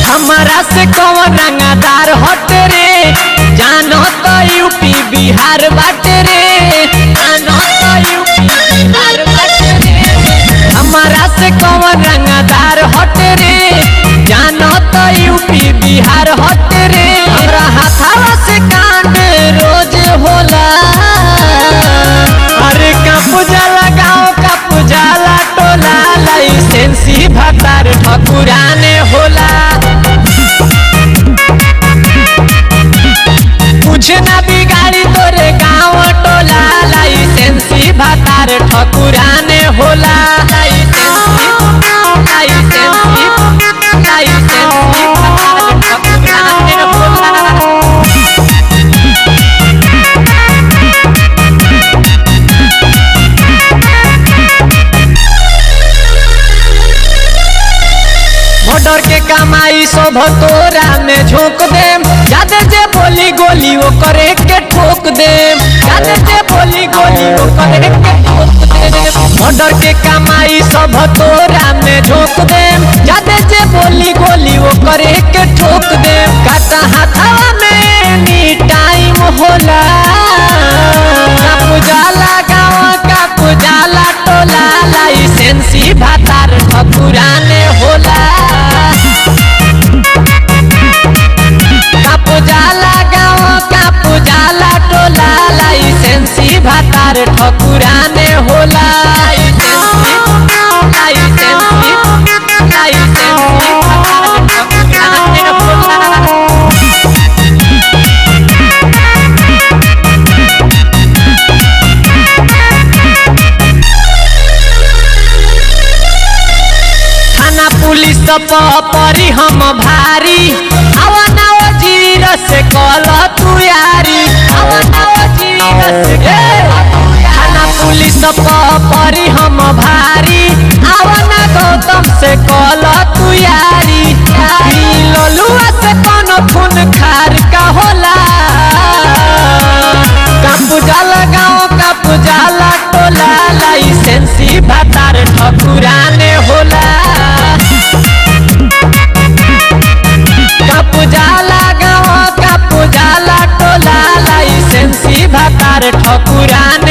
हमारा से कौन रंगदार हट रे, जानो तो यूपी बिहार बाटे रे, जानो तो यूपी बिहार बाटे रे। हमारा से कौन रंगदार हट रे, जानो तो यूपी बिहार हट रे। हमरा हाथावा से कांड रोज होला, अरे का पूजा गाँव का पूजाला टोला, लाइसेंसी भतार ठकुराने होला। कुछ ना बिगाड़ी तोरे गाँव टोला, लाइसेंसी भतार ठकुराने होला। लाइसेंसी भतार ठकुराने होला। मर्डर के कमाई सब तोरा में झोंक देम, जादे जे बोली गोली वो करे के ठोक देम, जादे जे बोली गोली वो करे के ठोक देम। मर्डर के कमाई सब तोरा में झोंक देम, जादे जे बोली गोली वो करे के ठोक देम। काटा हाथवा में एनी टाइम होला, का पूजाला गाँव का पूजाला टोला, लाइसेंसी भतार ठकुराने होला। पूजाला गाँव का पूजाला टोला, लाइसेंसी भतार ठकुराने होला। लाइसेंसी भतार ठकुराने होला। थाना पुलिस परी हम भारी, आवन वजीर से कल तू यारी, थाना पुलिस परी हम भारी, आवन गौतम से कल तू यारी। ललुआ से कौन खून खार का होला, का पूजाला गाँव का पूजाला टोला, लाइसेंसी भतार ठकुराने होला। का पूजाला गाँव का पूजाला टोला, लाइसेंसी भतार ठकुराने